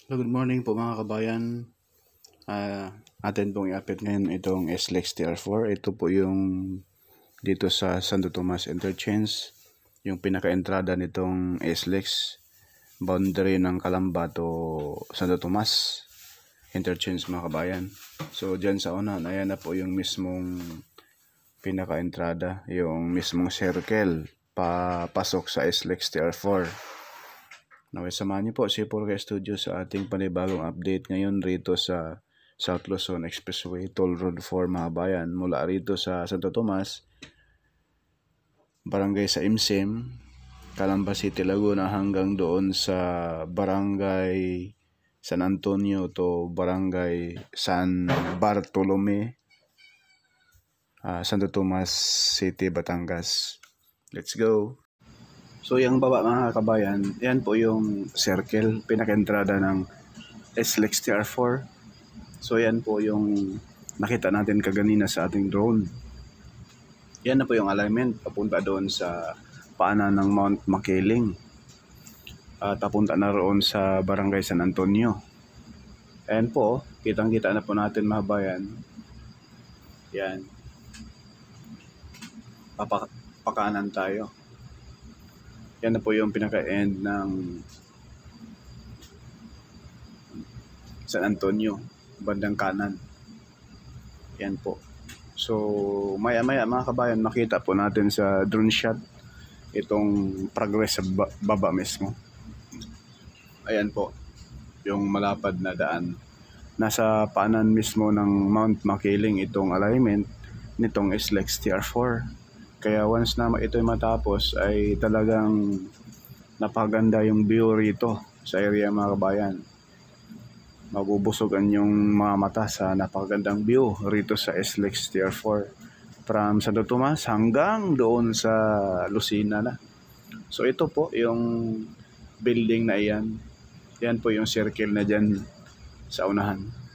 So, good morning po mga kabayan. Atin pong i-update ngayon itong SLEX TR4. Ito po yung dito sa Santo Tomas Interchange, yung pinaka-entrada nitong SLEX, boundary ng Calamba to Santo Tomas Interchange mga kabayan. So, dyan sa una, ayan na po yung mismong pinaka-entrada, yung mismong circle papasok sa SLEX TR4. Okay, samahan niyo po si Purka Studio sa ating panibagong update ngayon rito sa South Luzon Expressway, Toll Road 4 mga bayan. Mula rito sa Santo Tomas, barangay sa Imsim, Calamba City, Laguna hanggang doon sa barangay San Antonio to barangay San Bartolome, Santo Tomas City, Batangas. Let's go! So yung baba mga kabayan, yan po yung circle, pinaka-entrada ng SLEX TR4. So yan po yung nakita natin kaganina sa ating drone. Yan na po yung alignment papunta doon sa paanan ng Mount Makiling. At papunta na roon sa Barangay San Antonio. Ayan po, kitang-kita na po natin mga kabayan. Yan. Pakanan tayo. Yan na po yung pinaka-end ng San Antonio, bandang kanan. Yan po. So, maya-maya mga kabayan, makita po natin sa drone shot itong progress sa baba mismo. Ayan po, yung malapad na daan. Nasa paanan mismo ng Mount Makiling itong alignment nitong SLEX TR4. Kaya once na ito'y matapos ay talagang napaganda yung view rito sa area mga kabayan. Mabubusogan yung mga mata sa napakagandang view rito sa SLEX TR4 from Santo Tomas hanggang doon sa Lucena na. So ito po yung building na iyan. Yan po yung circle na dyan sa unahan.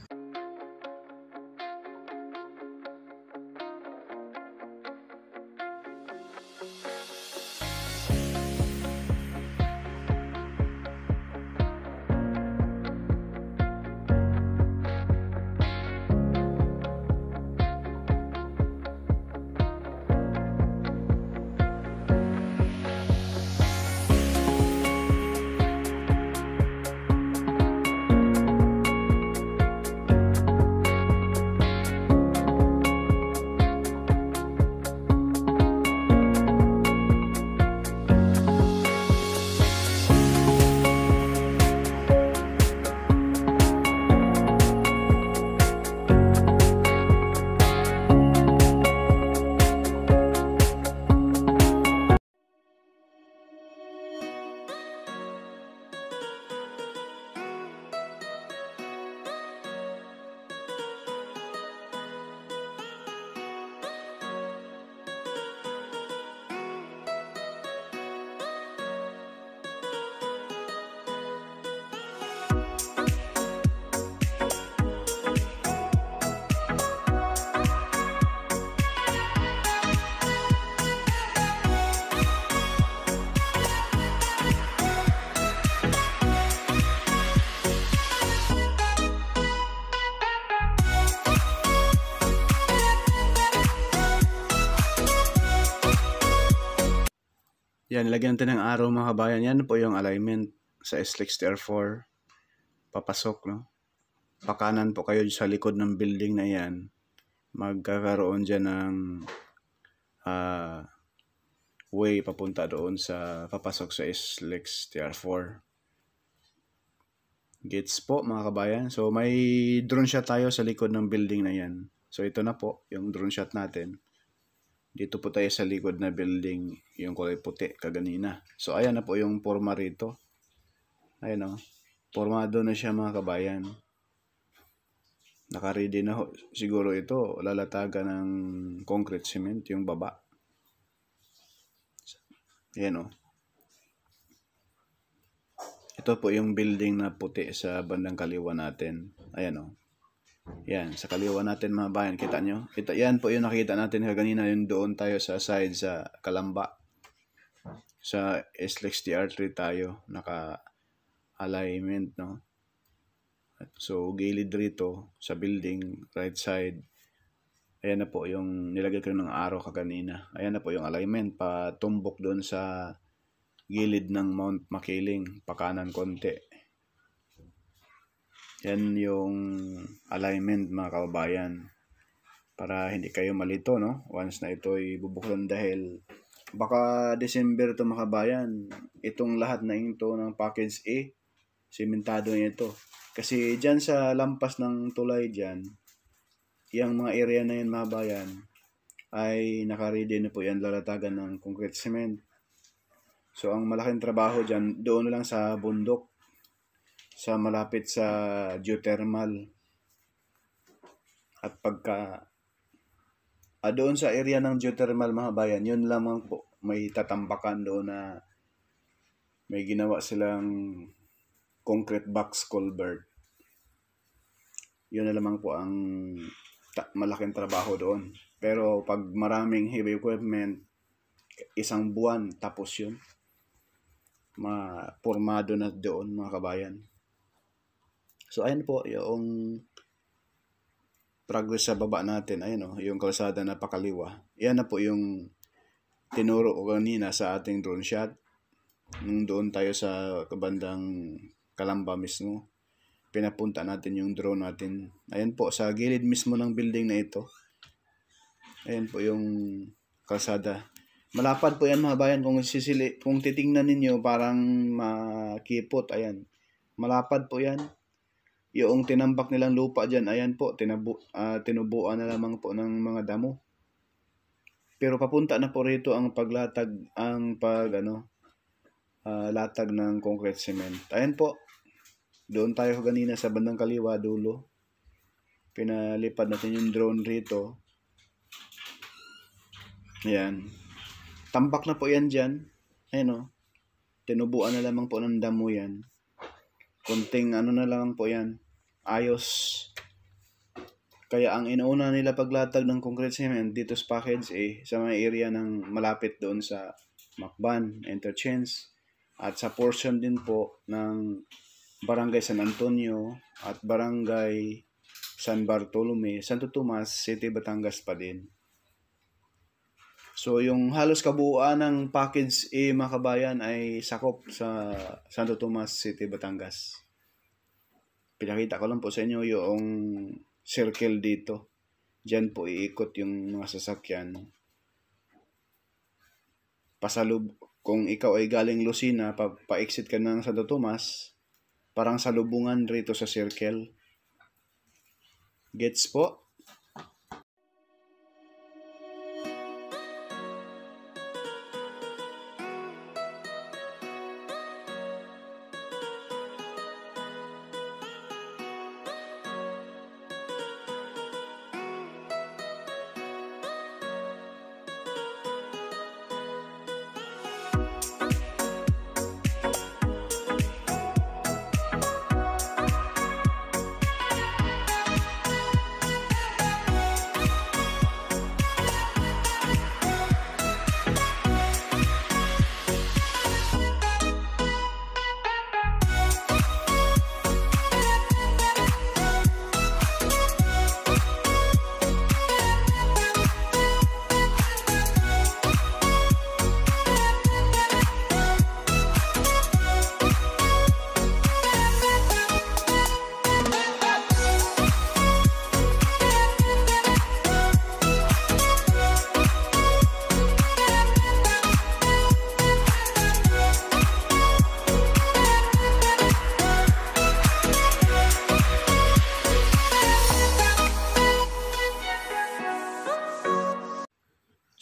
Yan, nilagyan natin ng arrow mga kabayan. Yan po yung alignment sa SLEX TR4. Papasok, no? Pakanan po kayo sa likod ng building na yan. Magkakaroon dyan ng way papunta doon sa papasok sa SLEX TR4. Gets po mga kabayan. So may drone shot tayo sa likod ng building na yan. So ito na po yung drone shot natin. Dito po tayo sa likod na building, yung kulay puti kaganina. So ayan na po yung forma rito. Ayan o. Formado na siya mga kabayan. Naka-ready na ho. Siguro ito, lalatagan ng concrete cement yung baba. Ayan o. Ito po yung building na puti sa bandang kaliwa natin. Ayan o. Yan, sa kaliwa natin mga bayan, kita nyo? Yan po yung nakita natin kaganina, yung doon tayo sa side sa Calamba. Sa SLEX TR3 tayo, naka-alignment, no? So, gilid rito sa building, right side. Ayan na po yung nilagay ko ng araw kaganina. Ayan na po yung alignment. Patumbok doon sa gilid ng Mount Makiling. Pakanan konti. Yan yung alignment mga kababayan. Para hindi kayo malito, no? Once na ito'y bubuklan dahil baka December to mga kabayan. Itong lahat na ito ng package A, simentado niya ito. Kasi dyan sa lampas ng tulay dyan, yung mga area na yan mga kabayan, ay nakaready na po yan lalatagan ng concrete cement. So ang malaking trabaho dyan, doon na lang sa bundok, sa malapit sa geothermal. At pagka doon sa area ng geothermal mga bayan, yun lamang po may tatambakan doon na may ginawa silang concrete box culvert. Yun na lamang po ang malaking trabaho doon. Pero pag maraming heavy equipment, isang buwan tapos yun. Formado na doon mga kabayan. So ayun po yung progress sa baba natin. Ayun yung kalsada na pakaliwa. Yan na po yung tinuro ko kanina sa ating drone shot. Nung doon tayo sa kabandang Calamba mismo, pinapunta natin yung drone natin. Ayan po, sa gilid mismo ng building na ito. Ayan po yung kalsada. Malapad po yan mga bayan. Kung titingnan ninyo, parang makipot. Ayan. Malapad po yan. Yung tinambak nilang lupa dyan, ayan po, tinubuan na lamang po ng mga damo. Pero papunta na po rito ang paglatag, latag ng concrete cement. Ayan po, doon tayo kanina sa bandang kaliwa, dulo. Pinalipad natin yung drone rito. Ayan. Tambak na po yan dyan. Ayan tinubuan na lamang po ng damo yan. Kunting na lang po yan. Ayos. Kaya ang inauna nila paglatag ng concrete cement dito sa package sa mga area ng malapit doon sa Macban, Interchange, at sa portion din po ng Barangay San Antonio at Barangay San Bartolome, Santo Tomas, City, Batangas pa din. So yung halos kabuuan ng package mga kabayan ay sakop sa Santo Tomas City, Batangas. Pinakita ko lang po sa inyo yung circle dito. Diyan po iikot yung mga sasakyan. Kung ikaw ay galing Lucena, pa-exit ka ng Santo Tomas, parang salubungan rito sa circle. Gets po?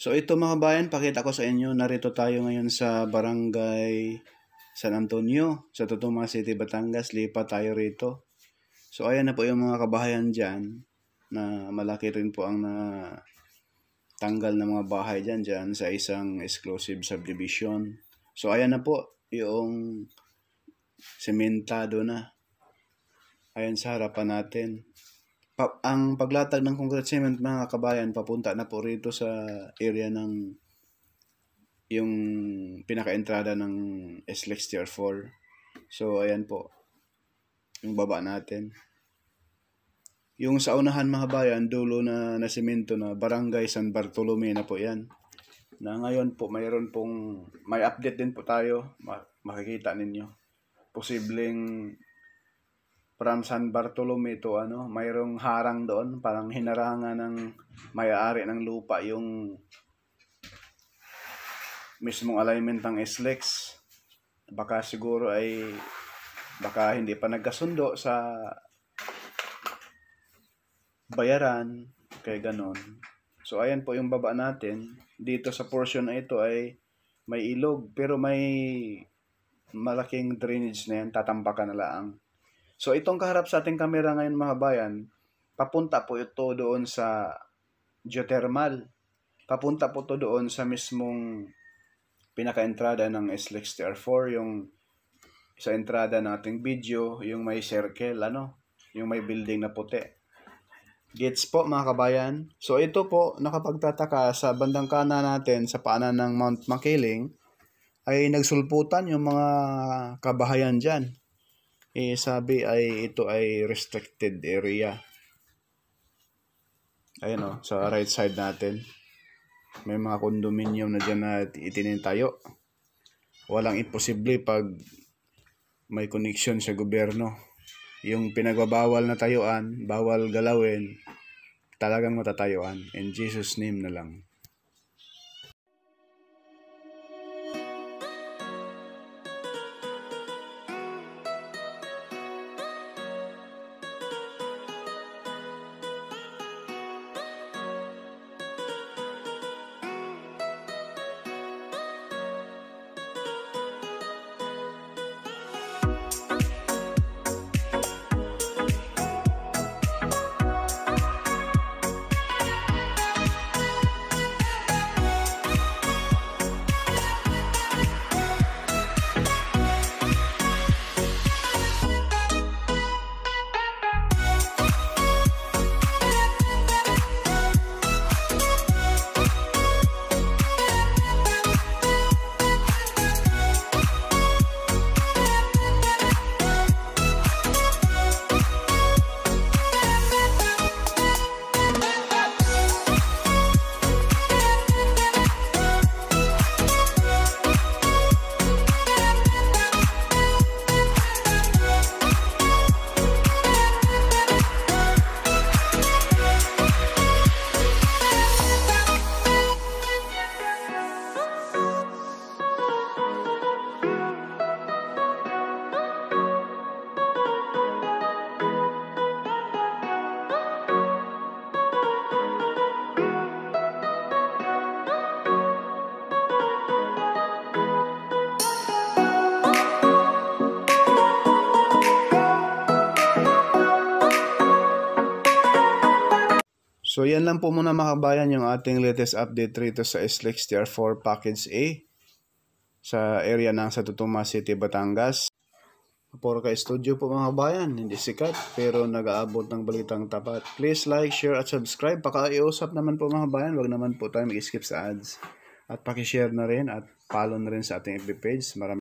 So ito mga bayan, pakita ko sa inyo, narito tayo ngayon sa Barangay San Antonio, sa Totomas City, Batangas. Lipat tayo rito. So ayan na po yung mga kabahayan dyan, na malaki rin po ang tanggal na mga bahay dyan sa isang exclusive subdivision. So ayan na po yung sementado na. Ayan sa harapan natin. Ang paglatag ng concrete cement mga kabayan, papunta na po rito sa area ng yung pinaka-entrada ng SLEX Tier 4. So ayan po yung baba natin. Yung sa unahan mga bayan, dulo na nasimento na Barangay San Bartolome na po yan. Na ngayon po may update din po tayo, makikita ninyo. Posibleng from San Bartolome to mayroong harang doon, parang hinarangan ng may-ari ng lupa yung mismong alignment ng SLEX. Baka siguro baka hindi pa nagkasundo sa bayaran, kaya ganon. So ayan po yung baba natin. Dito sa portion na ito ay may ilog, pero may malaking drainage na yan, tatampakan na lang. So itong kaharap sa ating kamera ngayon mga bayan, papunta po ito doon sa geothermal. Papunta po ito doon sa mismong pinaka-entrada ng SLEX TR4, yung sa entrada ng ating video, yung may circle, yung may building na puti. Gets po mga kabayan. So ito po, nakapagtataka, sa bandang kanan natin, sa paanan ng Mount Makiling, ay nagsulputan yung mga kabahayan dyan. Sabi ito ay restricted area. Ayun sa right side natin. May mga condominium na dyan na itinitayo. Walang imposible pag may connection sa gobyerno. Yung pinagbabawal na tayuan, bawal galawin, talagang matatayuan. In Jesus' name na lang. So yan lang po muna mga kabayan yung ating latest update rito sa SLEX TR4 Package A sa area ng Santo Tomas City, Batangas. Porca Studio po mga kabayan, hindi sikat pero nag-aabot ng balitang tapat. Please like, share at subscribe. Paka-iusap naman po mga kabayan, wag naman po tayo mag-skip sa ads. At paki-share na rin at follow na rin sa ating FB page. Maraming